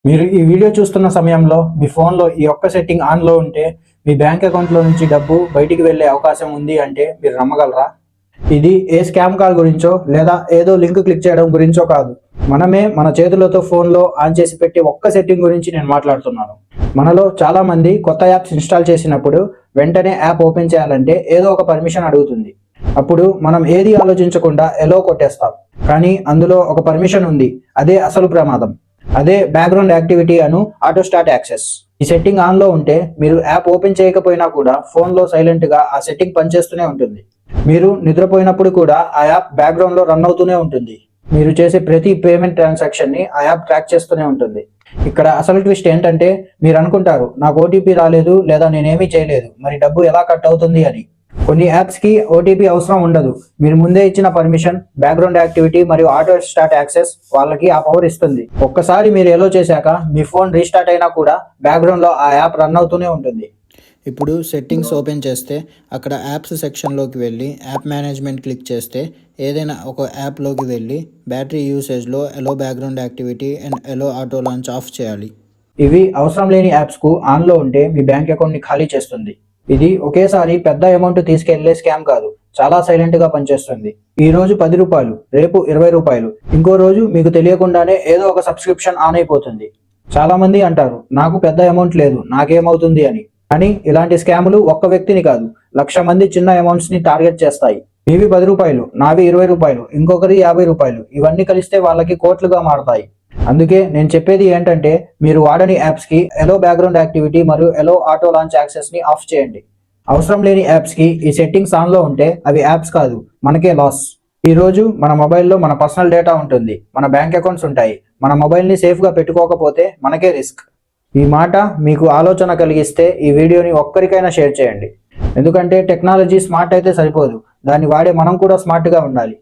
మీరు ఈ వీడియో చూస్తున్న సమయంలో మీ ఫోన్లో ఈ ఒక్క సెట్టింగ్ ఆన్లో ఉంటే మీ బ్యాంక్ అకౌంట్లో నుంచి డబ్బు బయటికి వెళ్ళే అవకాశం ఉంది అంటే మీరు నమ్మగలరా? ఇది ఏ స్కామ్ కాల్ గురించో లేదా ఏదో లింక్ క్లిక్ చేయడం గురించో కాదు. మనమే మన చేతులతో ఫోన్లో ఆన్ చేసి పెట్టి ఒక్క సెట్టింగ్ గురించి నేను మాట్లాడుతున్నాను. మనలో చాలా మంది కొత్త యాప్స్ ఇన్స్టాల్ చేసినప్పుడు వెంటనే యాప్ ఓపెన్ చేయాలంటే ఏదో ఒక పర్మిషన్ అడుగుతుంది. అప్పుడు మనం ఏది ఆలోచించకుండా ఎలో కొట్టేస్తాం. కానీ అందులో ఒక పర్మిషన్ ఉంది, అదే అసలు ప్రమాదం. అదే బ్యాక్గ్రౌండ్ యాక్టివిటీ అను ఆటో స్టార్ట్ యాక్సెస్. ఈ సెట్టింగ్ ఆన్లో ఉంటే మీరు యాప్ ఓపెన్ చేయకపోయినా కూడా ఫోన్లో సైలెంట్గా ఆ సెట్టింగ్ పనిచేస్తూనే ఉంటుంది. మీరు నిద్రపోయినప్పుడు కూడా ఆ యాప్ బ్యాక్గ్రౌండ్లో రన్ అవుతూనే ఉంటుంది. మీరు చేసే ప్రతి పేమెంట్ ట్రాన్సాక్షన్ని ఆ యాప్ ట్రాక్ చేస్తూనే ఉంటుంది. ఇక్కడ అసలు ట్విస్ట్ ఏంటంటే మీరు అనుకుంటారు, నాకు ఓటీపీ రాలేదు లేదా నేనేమీ చేయలేదు, మరి డబ్బు ఎలా కట్ అవుతుంది అని. కొన్ని యాప్స్కి ఓటీపీ అవసరం ఉండదు. మీరు ముందే ఇచ్చిన పర్మిషన్, బ్యాక్గ్రౌండ్ యాక్టివిటీ మరియు ఆటో స్టార్ట్ యాక్సెస్ వాళ్ళకి ఆ పవర్ ఇస్తుంది. ఒక్కసారి మీరు ఎలో చేశాక మీ ఫోన్ రీస్టార్ట్ అయినా కూడా బ్యాక్గ్రౌండ్లో ఆ యాప్ రన్ అవుతూనే ఉంటుంది. ఇప్పుడు సెట్టింగ్స్ ఓపెన్ చేస్తే అక్కడ యాప్స్ సెక్షన్లోకి వెళ్ళి యాప్ మేనేజ్మెంట్ క్లిక్ చేస్తే ఏదైనా ఒక యాప్లోకి వెళ్ళి బ్యాటరీ యూసేజ్లో allow background activity and allow auto launch off చేయాలి. ఇవి అవసరం లేని యాప్స్కు ఆన్లో ఉంటే మీ బ్యాంక్ అకౌంట్ని ఖాళీ చేస్తుంది. ఇది ఒకేసారి పెద్ద అమౌంట్ తీసుకెళ్లే స్కామ్ కాదు, చాలా సైలెంట్గా పనిచేస్తుంది. ఈ రోజు 10 రూపాయలు, రేపు 20 రూపాయలు, ఇంకో రోజు మీకు తెలియకుండానే ఏదో ఒక సబ్స్క్రిప్షన్ ఆన్ అయిపోతుంది. చాలా మంది అంటారు, నాకు పెద్ద అమౌంట్ లేదు, నాకేమవుతుంది అని. కానీ ఇలాంటి స్కాములు ఒక్క వ్యక్తిని కాదు, 1,00,000 మంది చిన్న అమౌంట్స్ని టార్గెట్ చేస్తాయి. మీవి 10 రూపాయలు, నావి 20 రూపాయలు, ఇంకొకరి 50 రూపాయలు, ఇవన్నీ కలిస్తే వాళ్ళకి కోట్లుగా మారతాయి. అందుకే నేను చెప్పేది ఏంటంటే మీరు వాడని యాప్స్కి ఎలో బ్యాక్గ్రౌండ్ యాక్టివిటీ మరియు ఎలో ఆటో లాంచ్ యాక్సెస్ని ఆఫ్ చేయండి. అవసరం లేని యాప్స్కి ఈ సెట్టింగ్స్ ఆన్లో ఉంటే అవి యాప్స్ కాదు, మనకే లాస్. ఈరోజు మన మొబైల్లో మన పర్సనల్ డేటా ఉంటుంది, మన బ్యాంక్ అకౌంట్స్ ఉంటాయి. మన మొబైల్ని సేఫ్గా పెట్టుకోకపోతే మనకే రిస్క్. ఈ మాట మీకు ఆలోచన కలిగిస్తే ఈ వీడియోని ఒక్కరికైనా షేర్ చేయండి. ఎందుకంటే టెక్నాలజీ స్మార్ట్ అయితే సరిపోదు, దాన్ని వాడే మనం కూడా స్మార్ట్గా ఉండాలి.